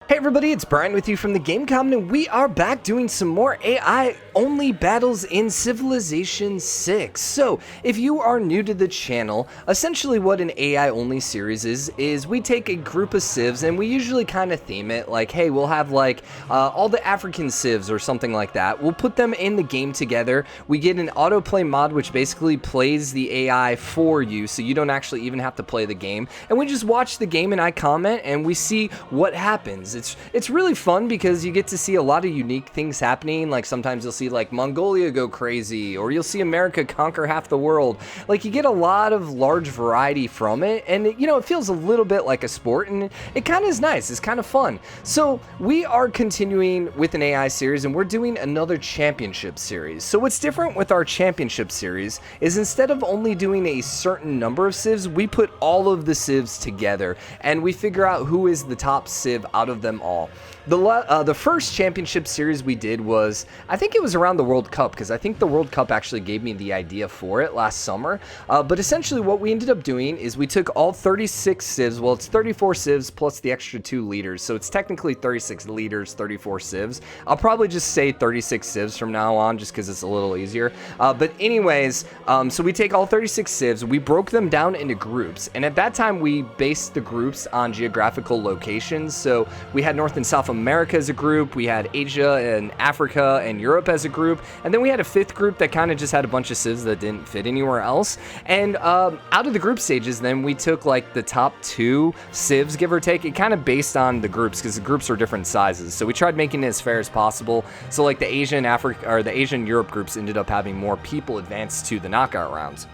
Hey everybody, it's Brian with you from TheGameCommon, and we are back doing some more AI-only battles in Civilization 6. So, if you are new to the channel, essentially what an AI-only series is we take a group of civs and we usually kind of theme it, like, hey, we'll have like all the African civs or something like that. We'll put them in the game together. We get an autoplay mod, which basically plays the AI for you, so you don't actually even have to play the game. And we just watch the game and I comment, and we see what happens. It's really fun because you get to see a lot of unique things happening. Like sometimes you'll see like Mongolia go crazy, or you'll see America conquer half the world. Like you get a lot of large variety from it, and it feels a little bit like a sport, and it kind of is nice. It's kind of fun. So we are continuing with an AI series, and we're doing another championship series. So what's different with our championship series is instead of only doing a certain number of civs, we put all of the civs together, and we figure out who is the top civ out of them all. The first championship series we did was, I think it was around the World Cup, because I think the World Cup actually gave me the idea for it last summer. But essentially what we ended up doing is we took all 36 civs, well it's 34 civs plus the extra 2 leaders, so it's technically 36 leaders, 34 civs. I'll probably just say 36 civs from now on just because it's a little easier. But anyways, so we take all 36 civs, we broke them down into groups, and at that time we based the groups on geographical locations. So we had North and South America as a group, we had Asia and Africa and Europe as a group, and then we had a 5th group that kind of just had a bunch of civs that didn't fit anywhere else. And out of the group stages, then we took like the top 2 civs, give or take. It kind of based on the groups because the groups are different sizes, so we tried making it as fair as possible. So like the Asian Africa or the Asian Europe groups ended up having more people advance to the knockout rounds.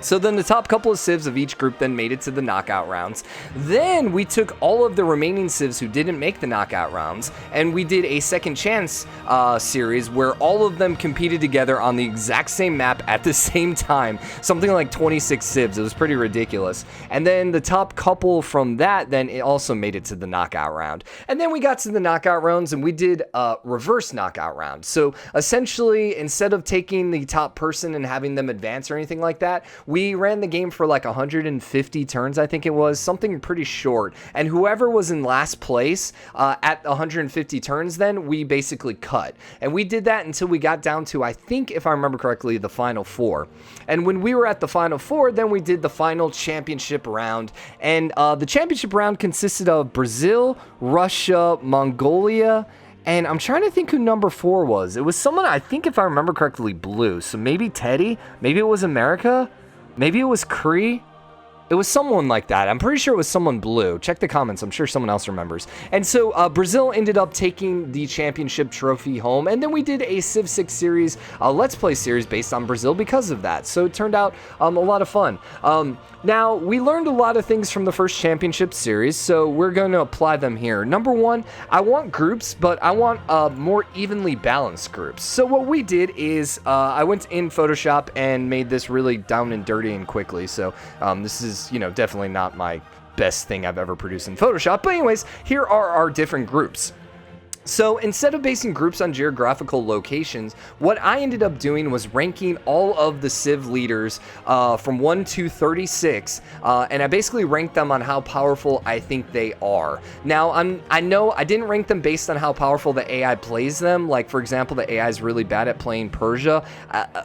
So then the top couple of civs of each group then made it to the knockout rounds. Then we took all of the remaining civs who didn't make the knockout rounds, and we did a second chance series where all of them competed together on the exact same map at the same time. Something like 26 civs. It was pretty ridiculous. And then the top couple from that, then it also made it to the knockout round. And then we got to the knockout rounds and we did a reverse knockout round. So essentially, instead of taking the top person and having them advance or anything like that, we ran the game for like 150 turns, I think it was, something pretty short. And whoever was in last place at 150 turns, then we basically cut. And we did that until we got down to, I think, if I remember correctly, the final 4. And when we were at the final 4, then we did the final championship round. And the championship round consisted of Brazil, Russia, Mongolia, and I'm trying to think who number 4 was. It was someone, I think, if I remember correctly, blue. So maybe Teddy, maybe it was America. Maybe it was Cree. It was someone like that. I'm pretty sure it was someone blue. Check the comments. I'm sure someone else remembers. And so Brazil ended up taking the championship trophy home. And then we did a Civ 6 series, a Let's Play series based on Brazil because of that. So it turned out a lot of fun. Now, we learned a lot of things from the first championship series, so we're going to apply them here. Number 1, I want groups, but I want more evenly balanced groups. So what we did is I went in Photoshop and made this really down and dirty and quickly. So this is definitely not my best thing I've ever produced in Photoshop. But anyways, here are our different groups. So instead of basing groups on geographical locations, what I ended up doing was ranking all of the civ leaders from 1 to 36, and I basically ranked them on how powerful I think they are. Now, I know I didn't rank them based on how powerful the AI plays them. Like, for example, the AI is really bad at playing Persia,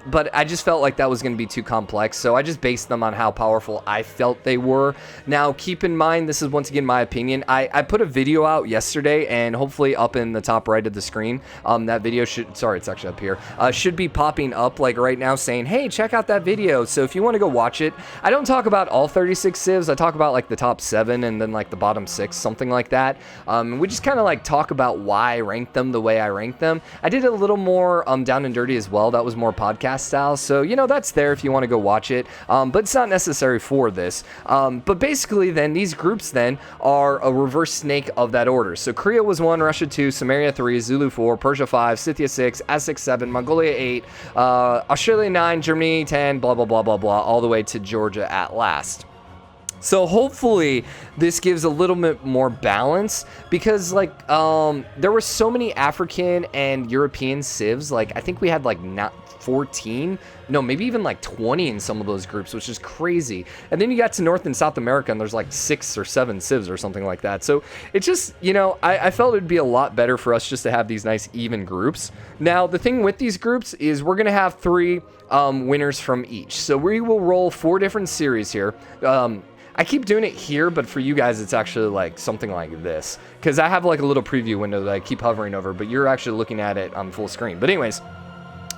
but I just felt like that was going to be too complex, so I just based them on how powerful I felt they were. Now, keep in mind, this is once again my opinion. I put a video out yesterday, and hopefully up in the top right of the screen, that video it's actually up here, should be popping up like right now saying, hey, check out that video. So if you want to go watch it, I don't talk about all 36 civs. I talk about like the top 7 and then like the bottom 6, something like that. We just kind of like talk about why I ranked them the way I ranked them. I did a little more down and dirty as well. That was more podcast style. So, that's there if you want to go watch it. But it's not necessary for this. But basically then these groups then are a reverse snake of that order. So Korea was 1, Russia 2, Samaria 3, Zulu 4, Persia 5, Scythia 6, Aztec 7, Mongolia 8, Australia 9, Germany 10, blah, blah, blah, blah, blah, all the way to Georgia at last. So hopefully this gives a little bit more balance, because like there were so many African and European civs. Like I think we had like not 14, no, maybe even like 20 in some of those groups, which is crazy. And then you got to North and South America and there's like 6 or 7 civs or something like that. So it just, you know, I felt it'd be a lot better for us just to have these nice even groups. Now the thing with these groups is we're gonna have 3 winners from each. So we will roll 4 different series here. I keep doing it here, but for you guys, it's actually like something like this, because I have like a little preview window that I keep hovering over, but you're actually looking at it on full screen. But anyways,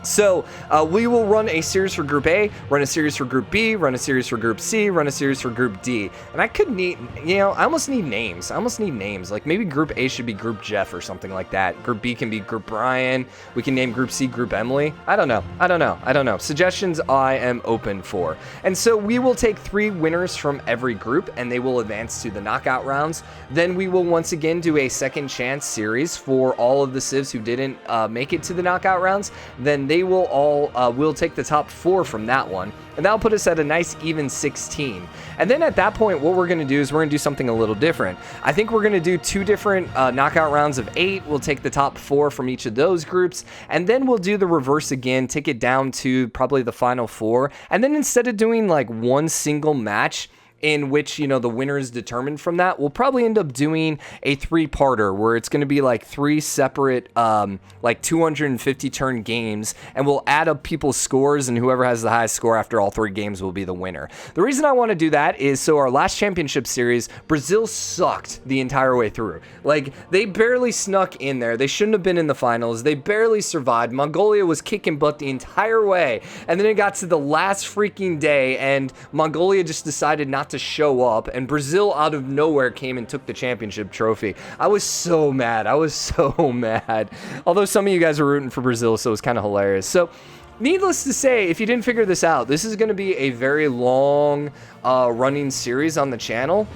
so we will run a series for Group A, run a series for Group B, run a series for Group C, run a series for Group D. And I could need, you know, I almost need names. Like maybe Group A should be Group Jeff or something like that. Group B can be Group Brian. We can name Group C Group Emily. I don't know. Suggestions I am open for. And so we will take 3 winners from every group and they will advance to the knockout rounds. Then we will once again do a second chance series for all of the civs who didn't make it to the knockout rounds. Then they will all we'll take the top 4 from that one, and that'll put us at a nice even 16. And then at that point, what we're going to do is we're going to do something a little different. I think we're going to do 2 different knockout rounds of 8. We'll take the top 4 from each of those groups, and then we'll do the reverse again, take it down to probably the final 4. And then instead of doing like one single match in which, you know, the winner is determined from that, we'll probably end up doing a 3-parter where it's going to be like 3 separate like 250 turn games, and we'll add up people's scores, and whoever has the highest score after all 3 games will be the winner. The reason I want to do that is so our last championship series, Brazil sucked the entire way through. Like they barely snuck in there. They shouldn't have been in the finals. They barely survived. Mongolia was kicking butt the entire way, and then it got to the last freaking day and Mongolia just decided not to show up, and Brazil out of nowhere came and took the championship trophy. I was so mad. Although some of you guys were rooting for Brazil, so it was kind of hilarious. So needless to say, if you didn't figure this out, this is going to be a very long running series on the channel.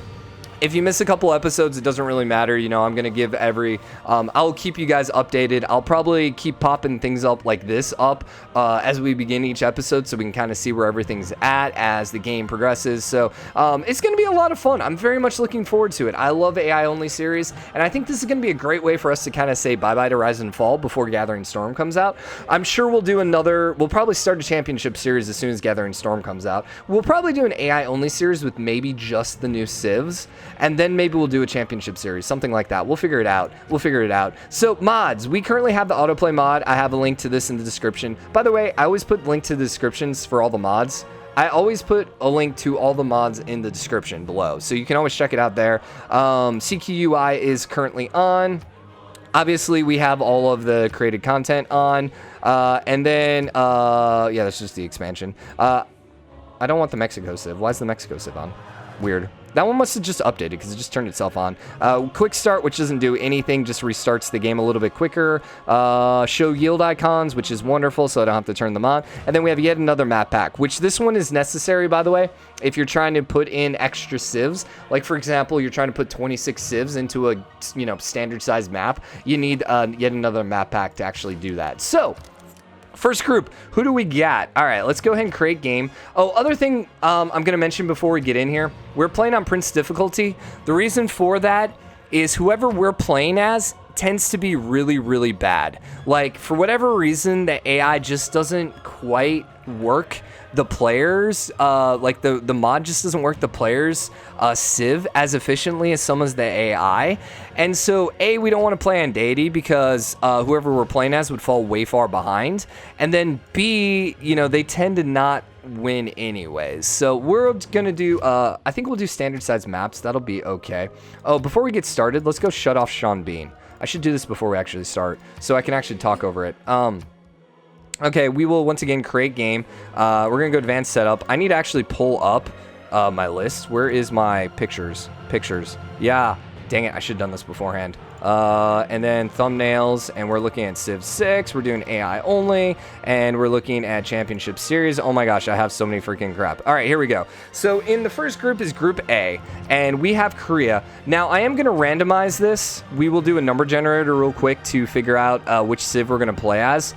If you miss a couple episodes, it doesn't really matter. You know, I'm going to give I'll keep you guys updated. I'll probably keep popping things up like this up as we begin each episode so we can kind of see where everything's at as the game progresses. So it's going to be a lot of fun. I'm very much looking forward to it. I love AI only series, and I think this is going to be a great way for us to kind of say bye-bye to Rise and Fall before Gathering Storm comes out. I'm sure we'll probably start a championship series as soon as Gathering Storm comes out. We'll probably do an AI only series with maybe just the new civs, and then maybe we'll do a championship series, something like that. We'll figure it out. So mods, we currently have the autoplay mod. I have a link to this in the description. By the way, I always put link to the descriptions for all the mods. I always put a link to all the mods in the description below, so you can always check it out there. CQUI is currently on. Obviously, we have all of the created content on, and then yeah, that's just the expansion. I don't want the Mexico Civ. Why is the Mexico Civ on? Weird. That one must have just updated because it just turned itself on. Quick start, which doesn't do anything, just restarts the game a little bit quicker. Show yield icons, which is wonderful, so I don't have to turn them on. And then we have yet another map pack, which this one is necessary, by the way, if you're trying to put in extra civs. Like, for example, you're trying to put 26 civs into a, you know, standard size map. You need yet another map pack to actually do that. So first group, who do we got? All right, let's go ahead and create game. Oh, other thing I'm going to mention before we get in here, we're playing on Prince difficulty. The reason for that is whoever we're playing as tends to be really, really bad. Like, for whatever reason, the AI just doesn't quite work the players, like the mod just doesn't work the players civ as efficiently as some as the AI. And so A, we don't want to play on deity because whoever we're playing as would fall way far behind. And then B, you know, they tend to not win anyways. So we're gonna do I think we'll do standard size maps. That'll be okay. Oh, before we get started, let's go shut off Sean Bean. I should do this before we actually start so I can actually talk over it. Okay, we will once again create game. We're gonna go advanced setup. I need to actually pull up my list. Where is my pictures? Yeah, dang it, I should have done this beforehand. And then thumbnails, and we're looking at Civ 6. We're doing AI only, and we're looking at championship series. Oh my gosh, I have so many freaking crap. All right, here we go. So in the first group is Group A, and we have Korea. Now, I am going to randomize this. We will do a number generator real quick to figure out which Civ we're going to play as.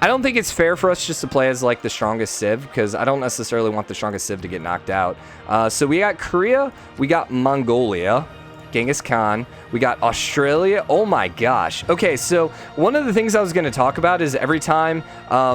I don't think it's fair for us just to play as like the strongest civ, because I don't necessarily want the strongest civ to get knocked out. So we got Korea, we got Mongolia, Genghis Khan, we got Australia. Oh my gosh. Okay, so one of the things I was going to talk about is every time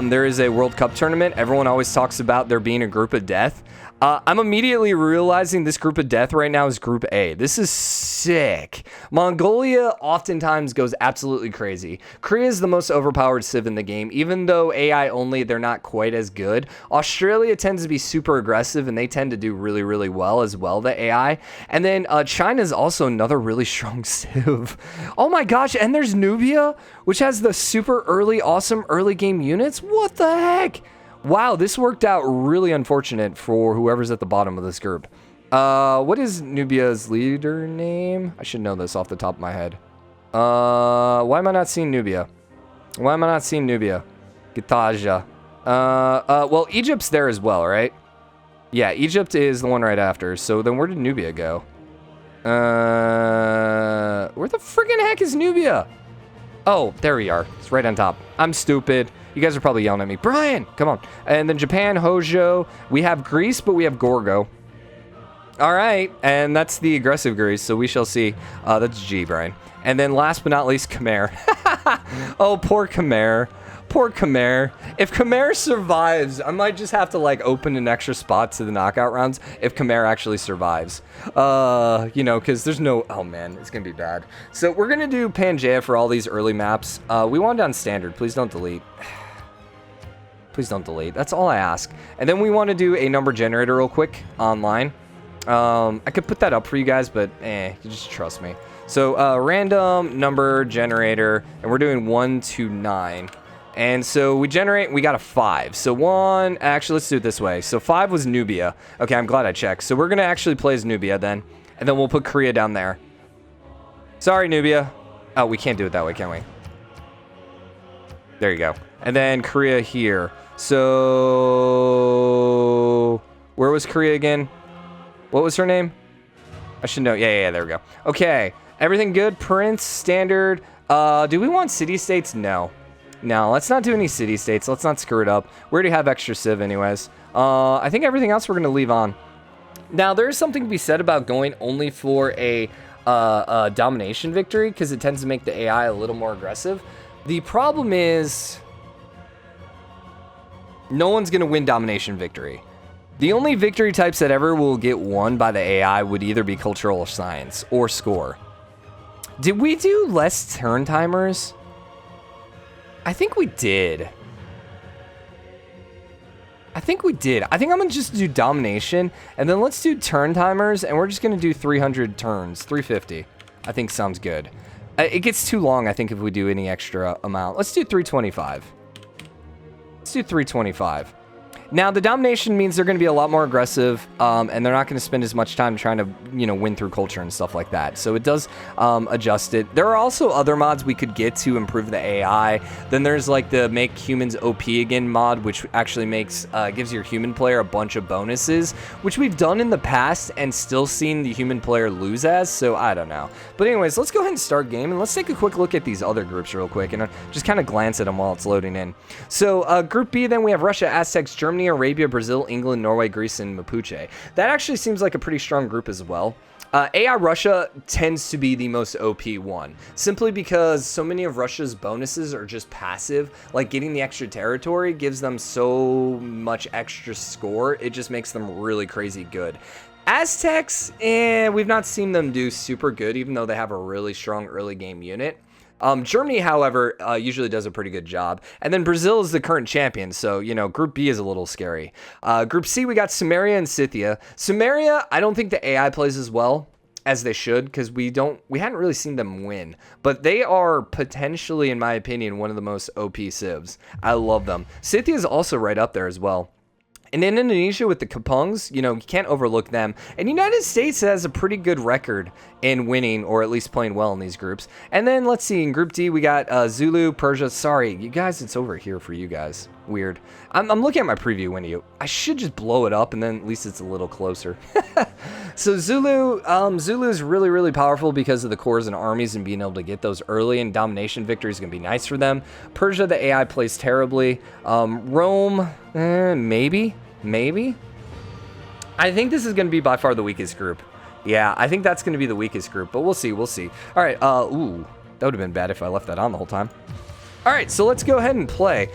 there is a World Cup tournament, everyone always talks about there being a group of death. I'm immediately realizing this group of death right now is Group A. This is sick. Mongolia oftentimes goes absolutely crazy. Korea is the most overpowered civ in the game. Even though AI only, they're not quite as good. Australia tends to be super aggressive, and they tend to do really, really well as well, the AI. And then China is also another really strong civ. Oh my gosh, and there's Nubia, which has the super early, awesome early game units. What the heck? Wow, this worked out really unfortunate for whoever's at the bottom of this group. What is Nubia's leader name? I should know this off the top of my head. Why am I not seeing Nubia? Why am I not seeing Nubia? Gitaja. Well, Egypt's there as well, right? Yeah, Egypt is the one right after. So then where did Nubia go? Where the friggin' heck is Nubia? Oh, there we are. It's right on top. I'm stupid. You guys are probably yelling at me. Brian, come on. And then Japan, Hojo. We have Greece, but we have Gorgo. All right. And that's the aggressive Greece, so we shall see. That's G, Brian. And then last but not least, Khmer. Oh, poor Khmer. Poor Khmer. If Khmer survives, I might just have to like open an extra spot to the knockout rounds if Khmer actually survives. You know, because there's no... Oh, man, it's going to be bad. So we're going to do Pangaea for all these early maps. We want it on standard. Please don't delete. Please don't delete. That's all I ask. And then we want to do a number generator real quick online. I could put that up for you guys, but you just trust me. So random number generator, and we're doing 1 to 9. And so we generate, we got a 5. So 1, actually, let's do it this way. So 5 was Nubia. Okay, I'm glad I checked. So we're going to actually play as Nubia then. And then we'll put Korea down there. Sorry, Nubia. Oh, we can't do it that way, can we? There you go. And then Korea here. So where was Korea again? What was her name? I should know. Yeah, there we go. Okay, everything good. Prince, standard. Do we want city-states? No. No, let's not do any city-states. Let's not screw it up. We already have extra civ anyways. I think everything else we're going to leave on. Now, there's something to be said about going only for a domination victory, because it tends to make the AI a little more aggressive. The problem is no one's going to win domination victory. The only victory types that ever will get won by the AI would either be cultural science or score. Did we do less turn timers? I think we did. I think we did. I think I'm going to just do domination, and then let's do turn timers, and we're just going to do 300 turns, 350. I think sounds good. It gets too long, I think, if we do any extra amount. Let's do 325. Let's do 325. Now, the domination means they're going to be a lot more aggressive, and they're not going to spend as much time trying to, you know, win through culture and stuff like that. So it does adjust it. There are also other mods we could get to improve the AI. Then there's like the make humans OP again mod, which actually makes gives your human player a bunch of bonuses, which we've done in the past and still seen the human player lose as. So I don't know. But anyways, let's go ahead and start game, and let's take a quick look at these other groups real quick and just kind of glance at them while it's loading in. So Group B, then we have Russia, Aztecs, Germany, Arabia, Brazil, England, Norway, Greece, and Mapuche. That actually seems like a pretty strong group as well. AI Russia tends to be the most OP one, simply because so many of Russia's bonuses are just passive. Like getting the extra territory gives them so much extra score, it just makes them really crazy good. Aztecs, we've not seen them do super good, even though they have a really strong early game unit. Germany, however, usually does a pretty good job. And then Brazil is the current champion, so, you know, Group B is a little scary. Group C, we got Samaria and Scythia. Samaria, I don't think the AI plays as well as they should, because we hadn't really seen them win. But they are potentially, in my opinion, one of the most OP civs. I love them. Scythia is also right up there as well. And in Indonesia with the Kapungs, you know, you can't overlook them. And United States has a pretty good record in winning, or at least playing well in these groups. And then let's see, in Group D, we got Zulu, Persia. Sorry, you guys, it's over here for you guys. Weird. I'm looking at my preview window. I should just blow it up, and then at least it's a little closer. So Zulu is really, really powerful because of the cores and armies and being able to get those early, and domination victory is going to be nice for them. Persia, the AI plays terribly. Rome, maybe. I think this is going to be by far the weakest group. Yeah, I think that's going to be the weakest group, but we'll see. All right, ooh, that would have been bad if I left that on the whole time. All right, so let's go ahead and play.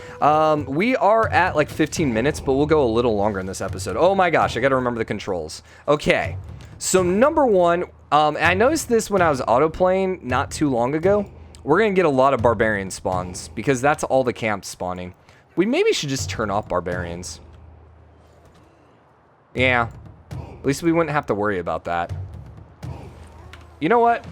We are at like 15 minutes, but we'll go a little longer in this episode. Oh my gosh, I got to remember the controls. Okay, so number one, I noticed this when I was auto-playing not too long ago. We're going to get a lot of barbarian spawns because that's all the camps spawning. We maybe should just turn off barbarians. Yeah, at least we wouldn't have to worry about that. You know what?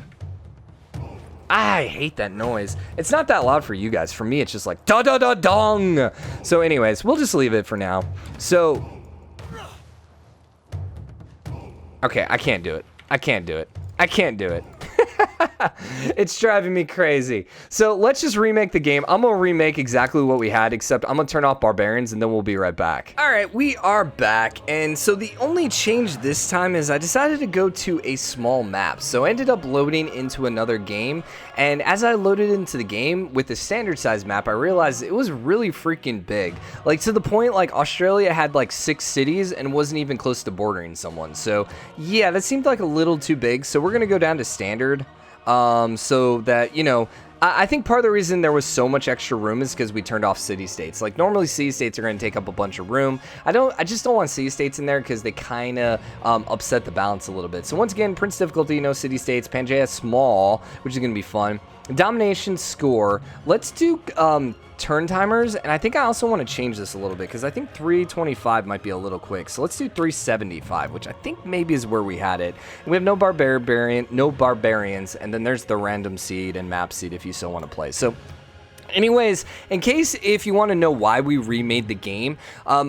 I hate that noise. It's not that loud for you guys. For me, it's just like da-da-da-dong. So anyways, we'll just leave it for now. So, okay, I can't do it. It's driving me crazy. So let's just remake the game. I'm gonna remake exactly what we had, except I'm gonna turn off barbarians and then we'll be right back. All right, we are back. And so the only change this time is I decided to go to a small map. So I ended up loading into another game. And as I loaded into the game with the standard size map, I realized it was really freaking big. Like to the point like Australia had like 6 cities and wasn't even close to bordering someone. So yeah, that seemed like a little too big. So we're gonna go down to standard. So that, you know, I think part of the reason there was so much extra room is because we turned off city-states. Like, normally city-states are going to take up a bunch of room. I just don't want city-states in there because they kind of upset the balance a little bit. So once again, Prince difficulty, no city-states. Pangea small, which is going to be fun. Domination score. Let's do turn timers, and I think I also want to change this a little bit because I think 325 might be a little quick. So let's do 375, which I think maybe is where we had it. And we have no barbarians, and then there's the random seed and map seed if you still want to play. So anyways, in case if you want to know why we remade the game,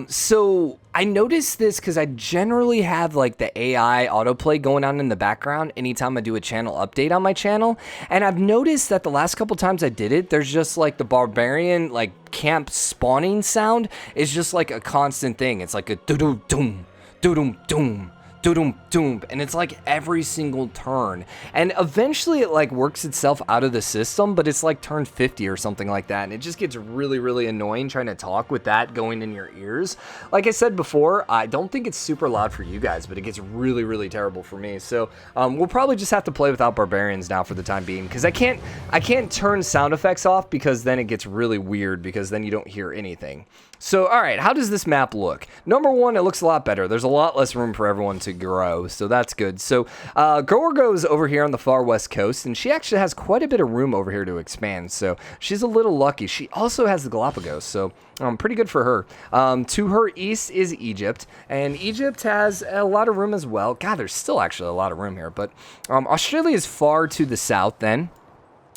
so I noticed this because I generally have like the AI autoplay going on in the background anytime I do a channel update on my channel, and I've noticed that the last couple times I did it, there's just like the barbarian like camp spawning sound is just like a constant thing. It's like a doo-doo doom, doo-doo doom, doom doom, and it's like every single turn, and eventually it like works itself out of the system, but it's like turn 50 or something like that, and it just gets really annoying trying to talk with that going in your ears. Like I said before, I don't think it's super loud for you guys, but it gets really terrible for me. So we'll probably just have to play without barbarians now for the time being, because I can't turn sound effects off, because then it gets really weird, because then you don't hear anything. So, all right, how does this map look? Number one, it looks a lot better. There's a lot less room for everyone to grow, so that's good. So, Gorgo is over here on the far west coast, and she actually has quite a bit of room over here to expand, so she's a little lucky. She also has the Galapagos, so pretty good for her. To her east is Egypt, and Egypt has a lot of room as well. God, there's still actually a lot of room here, but Australia is far to the south then.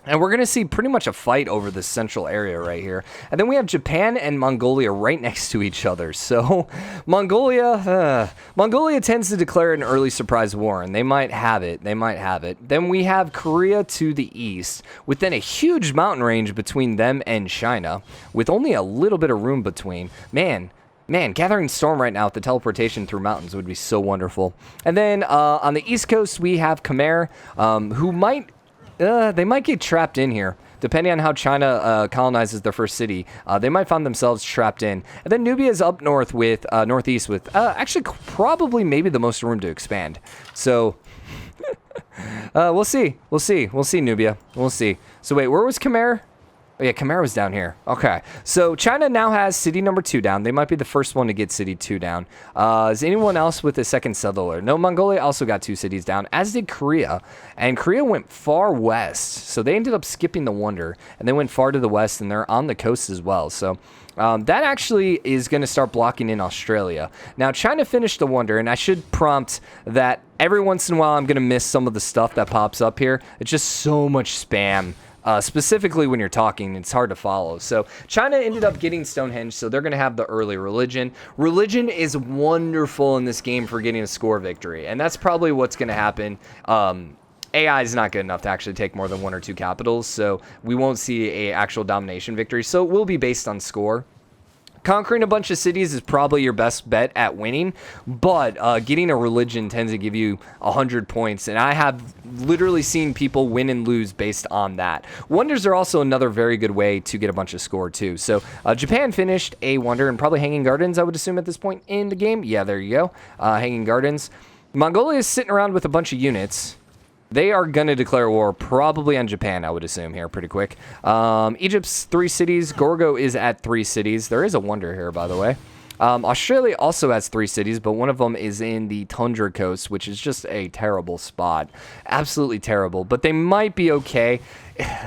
And we're going to see pretty much a fight over this central area right here. And then we have Japan and Mongolia right next to each other. So Mongolia tends to declare an early surprise war, and they might have it. Then we have Korea to the east, with then a huge mountain range between them and China, with only a little bit of room between. Man, Gathering Storm right now with the teleportation through mountains would be so wonderful. And then on the east coast, we have Khmer, who might... they might get trapped in here, depending on how China colonizes their first city. They might find themselves trapped in. And then Nubia is up north with, northeast with, actually probably maybe the most room to expand. So, we'll see, Nubia. We'll see. So wait, where was Khmer? Oh yeah, Khmer was down here. Okay, so China now has city number 2 down. They might be the first one to get city 2 down. Is anyone else with a second settler? No, Mongolia also got 2 cities down, as did Korea. And Korea went far west, so they ended up skipping the Wonder, and they went far to the west, and they're on the coast as well. So that actually is going to start blocking in Australia. Now, China finished the Wonder, and I should prompt that every once in a while I'm going to miss some of the stuff that pops up here. It's just so much spam. Specifically when you're talking, it's hard to follow. So China ended up getting Stonehenge, so they're going to have the early religion. Religion is wonderful in this game for getting a score victory, and that's probably what's going to happen. AI is not good enough to actually take more than 1 or 2 capitals, so we won't see a actual domination victory. So it will be based on score. Conquering a bunch of cities is probably your best bet at winning, but getting a religion tends to give you 100 points, and I have literally seen people win and lose based on that. Wonders are also another very good way to get a bunch of score, too. So Japan finished a wonder, and probably Hanging Gardens, I would assume, at this point in the game. Yeah, there you go. Hanging Gardens. Mongolia is sitting around with a bunch of units. They are going to declare war probably on Japan, I would assume, here pretty quick. Egypt's 3 cities. Gorgo is at 3 cities. There is a wonder here, by the way. Australia also has 3 cities, but one of them is in the Tundra coast, which is just a terrible spot. Absolutely terrible. But they might be okay.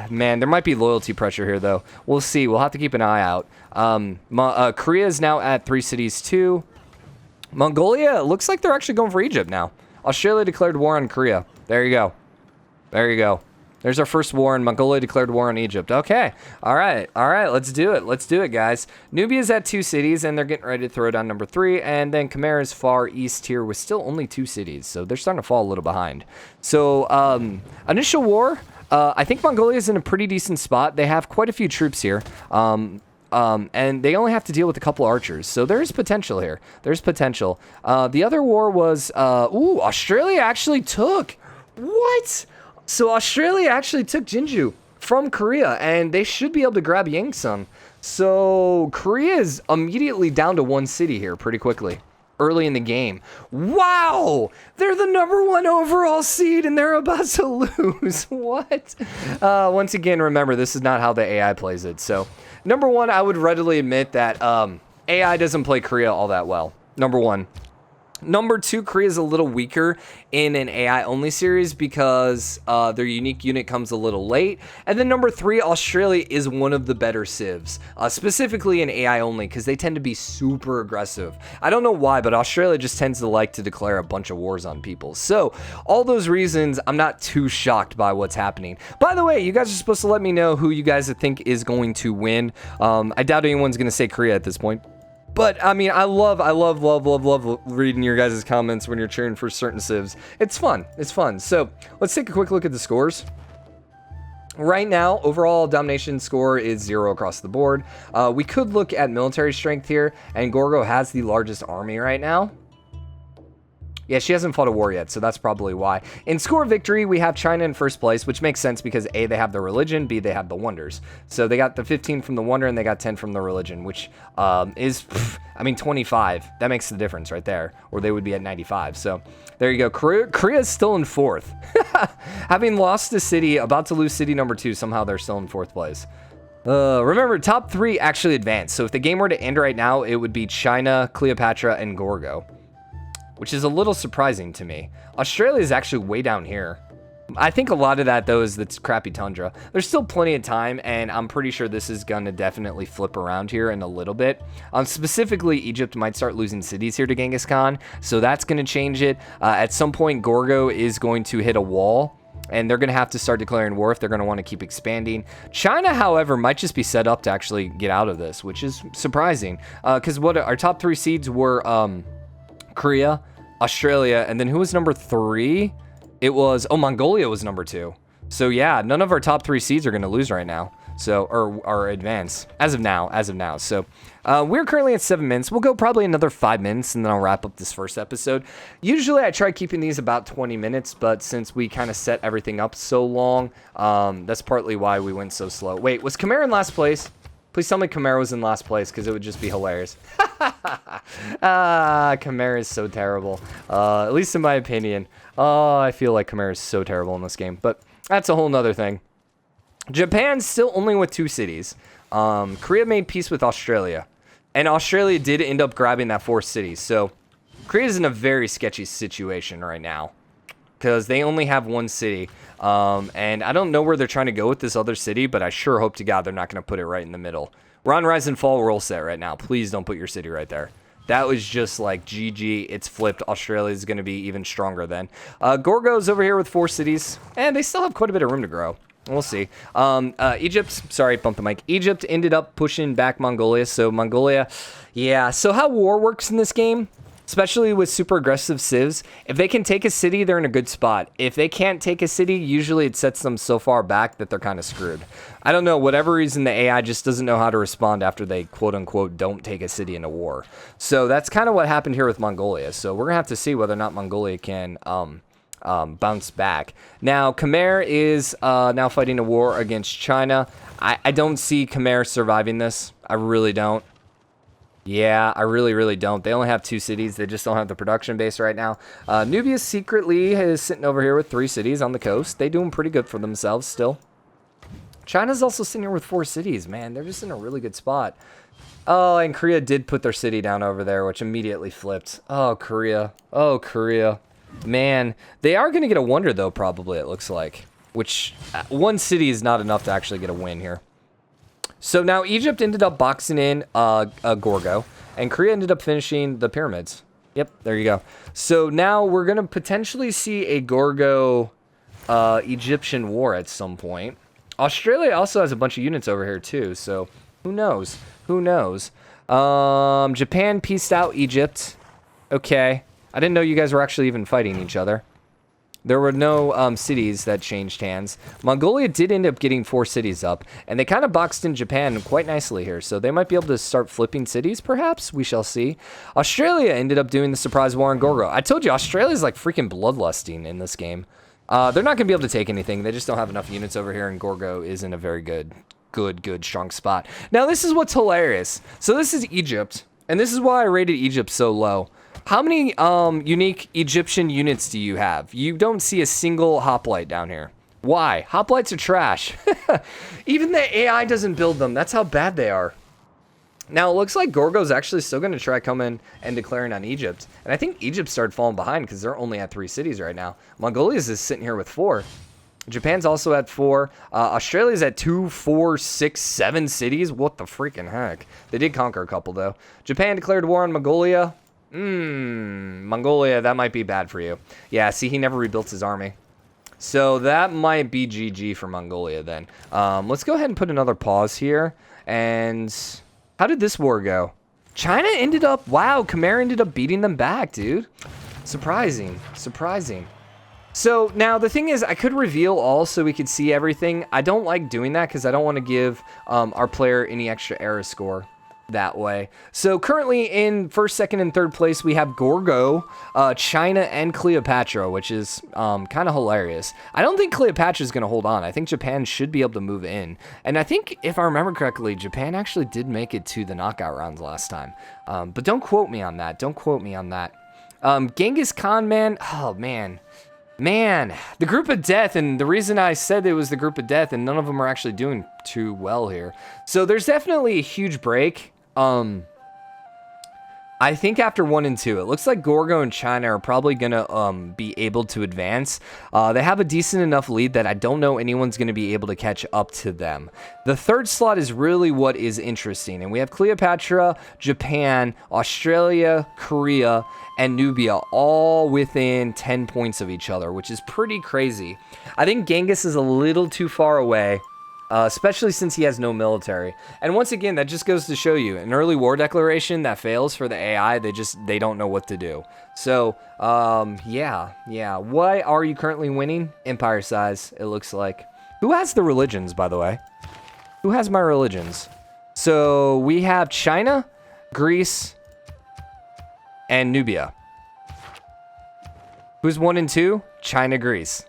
Man, there might be loyalty pressure here, though. We'll see. We'll have to keep an eye out. Korea is now at 3 cities, too. Mongolia, looks like they're actually going for Egypt now. Australia declared war on Korea. There you go. There you go. There's our first war, and Mongolia declared war on Egypt. Okay. All right. All right. Let's do it. Let's do it, guys. Nubia's at 2 cities, and they're getting ready to throw down number 3. And then Khmer's far east here with still only 2 cities. So they're starting to fall a little behind. So initial war, I think Mongolia's in a pretty decent spot. They have quite a few troops here. And they only have to deal with a couple archers. So there's potential here. There's potential. The other war was, Australia actually took... What? So Australia actually took Jinju from Korea, and they should be able to grab Yangsun. So Korea is immediately down to 1 city here pretty quickly, early in the game. Wow! They're the #1 overall seed, and they're about to lose. What? Once again, remember, this is not how the AI plays it. So, #1, I would readily admit that AI doesn't play Korea all that well. #1. #2, Korea is a little weaker in an AI-only series because their unique unit comes a little late. And then #3, Australia is one of the better civs, specifically in AI-only because they tend to be super aggressive. I don't know why, but Australia just tends to like to declare a bunch of wars on people. So, all those reasons, I'm not too shocked by what's happening. By the way, you guys are supposed to let me know who you guys think is going to win. I doubt anyone's going to say Korea at this point. But, I mean, I love reading your guys' comments when you're cheering for certain civs. It's fun. It's fun. So, let's take a quick look at the scores. Right now, overall domination score is 0 across the board. We could look at military strength here, and Gorgo has the largest army right now. Yeah, she hasn't fought a war yet, so that's probably why. In score victory, we have China in first place, which makes sense because A, they have the religion, B, they have the wonders. So they got the 15 from the wonder, and they got 10 from the religion, which is, 25. That makes the difference right there, or they would be at 95. So there you go. Korea is still in 4th. Having lost a city, about to lose city #2, somehow they're still in 4th place. Remember, top 3 actually advanced. So if the game were to end right now, it would be China, Cleopatra, and Gorgo, which is a little surprising to me. Australia is actually way down here. I think a lot of that, though, is the crappy tundra. There's still plenty of time, and I'm pretty sure this is going to definitely flip around here in a little bit. Specifically, Egypt might start losing cities here to Genghis Khan, so that's going to change it. At some point, Gorgo is going to hit a wall, and they're going to have to start declaring war if they're going to want to keep expanding. China, however, might just be set up to actually get out of this, which is surprising, because what our top 3 seeds were... Korea, Australia, and then who was #3? It was, Mongolia was #2. So yeah, none of our top 3 seeds are going to lose right now. So, or advance, as of now. So, we're currently at 7 minutes. We'll go probably another 5 minutes, and then I'll wrap up this first episode. Usually, I try keeping these about 20 minutes, but since we kind of set everything up so long, that's partly why we went so slow. Wait, was Khmer in last place? Please tell me Khmer was in last place, because it would just be hilarious. Khmer is so terrible. At least in my opinion. I feel like Khmer is so terrible in this game. But that's a whole nother thing. Japan's still only with 2 cities. Korea made peace with Australia. And Australia did end up grabbing that 4th city. So, Korea's in a very sketchy situation right now, because they only have 1 city. And I don't know where they're trying to go with this other city, but I sure hope to God they're not going to put it right in the middle. We're on Rise and Fall roll set right now. Please don't put your city right there. That was just like GG. It's flipped. Australia's going to be even stronger then. Gorgo's over here with 4 cities, and they still have quite a bit of room to grow. We'll see. Egypt, sorry, bump the mic. Egypt ended up pushing back Mongolia. So Mongolia, yeah. So how war works in this game, especially with super aggressive civs. If they can take a city, they're in a good spot. If they can't take a city, usually it sets them so far back that they're kind of screwed. I don't know, whatever reason, the AI just doesn't know how to respond after they quote-unquote don't take a city in a war. So that's kind of what happened here with Mongolia. So we're going to have to see whether or not Mongolia can bounce back. Now, Khmer is now fighting a war against China. I don't see Khmer surviving this. I really don't. Yeah, I really don't. They only have 2 cities. They just don't have the production base right now. Nubia secretly is sitting over here with 3 cities on the coast. They doing pretty good for themselves still. China's also sitting here with 4 cities, man. They're just in a really good spot. Oh, and Korea did put their city down over there, which immediately flipped. Oh, Korea. Oh, Korea. Man, they are going to get a wonder, though, probably, it looks like. Which, 1 city is not enough to actually get a win here. So now Egypt ended up boxing in Gorgo, and Korea ended up finishing the pyramids. Yep, there you go. So now we're going to potentially see a Gorgo Egyptian war at some point. Australia also has a bunch of units over here too, so who knows? Who knows? Japan pieced out Egypt. Okay. I didn't know you guys were actually even fighting each other. There were no cities that changed hands. Mongolia did end up getting 4 cities up, and they kind of boxed in Japan quite nicely here, so they might be able to start flipping cities, perhaps? We shall see. Australia ended up doing the surprise war on Gorgo. I told you, Australia's like freaking bloodlusting in this game. They're not going to be able to take anything. They just don't have enough units over here, and Gorgo is in a very good, strong spot. Now, this is what's hilarious. So this is Egypt, and this is why I rated Egypt so low. How many unique Egyptian units do you have? You don't see a single hoplite down here. Why? Hoplites are trash. Even the AI doesn't build them. That's how bad they are. Now, it looks like Gorgo's actually still going to try coming and declaring on Egypt. And I think Egypt started falling behind because they're only at 3 cities right now. Mongolia's is sitting here with 4. Japan's also at 4. Australia's at 2, 4, 6, 7 cities. What the freaking heck? They did conquer a couple, though. Japan declared war on Mongolia. Mongolia, that might be bad for you. Yeah, see, he never rebuilt his army. So that might be GG for Mongolia then. Let's go ahead and put another pause here. And how did this war go? China ended up, wow, Khmer ended up beating them back, dude. Surprising. So now the thing is, I could reveal all so we could see everything. I don't like doing that because I don't want to give our player any extra era score that way. So currently in 1st, 2nd, and 3rd place, we have Gorgo, China, and Cleopatra, which is kind of hilarious. I don't think Cleopatra is going to hold on. I think Japan should be able to move in. And I think, if I remember correctly, Japan actually did make it to the knockout rounds last time. But don't quote me on that. Genghis Khan, man. Oh, man. Man, the group of death, and the reason I said it was the group of death, and none of them are actually doing too well here. So there's definitely a huge break. I think after 1 and 2, it looks like Gorgo and China are probably going to be able to advance. They have a decent enough lead that I don't know anyone's going to be able to catch up to them. The 3rd slot is really what is interesting, and we have Cleopatra, Japan, Australia, Korea, and Nubia all within 10 points of each other, which is pretty crazy. I think Genghis is a little too far away. Especially since he has no military. And once again, that just goes to show you, an early war declaration that fails for the AI, they don't know what to do. So, yeah. Why are you currently winning? Empire size, it looks like. Who has the religions, by the way? Who has my religions? So, we have China, Greece, and Nubia. Who's 1 and 2? China, Greece.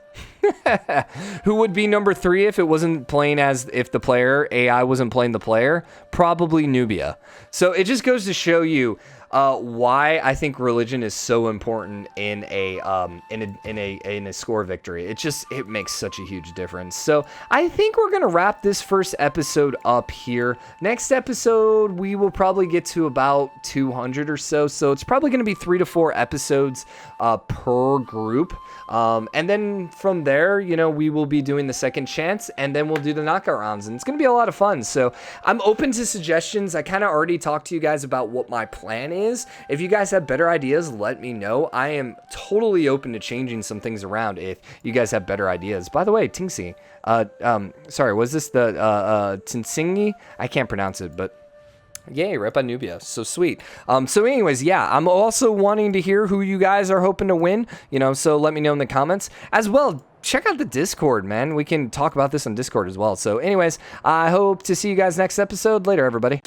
Who would be number 3 if it wasn't playing as if the player AI wasn't playing the player? Probably Nubia. So it just goes to show you why I think religion is so important in a score victory. It makes such a huge difference. So I think we're gonna wrap this first episode up here. Next episode we will probably get to about 200 or so. So it's probably gonna be 3 to 4 episodes per group. And then from there, we will be doing the second chance, and then we'll do the knockout rounds, and it's going to be a lot of fun. So I'm open to suggestions. I kind of already talked to you guys about what my plan is. If you guys have better ideas, let me know. I am totally open to changing some things around if you guys have better ideas. By the way, Tingsi, sorry, was this the Tinsingi? I can't pronounce it, but Yay, rip on Nubia. So sweet. So anyways, yeah, I'm also wanting to hear who you guys are hoping to win, so let me know in the comments. As well, check out the Discord, man. We can talk about this on Discord as well. So anyways, I hope to see you guys next episode. Later, everybody.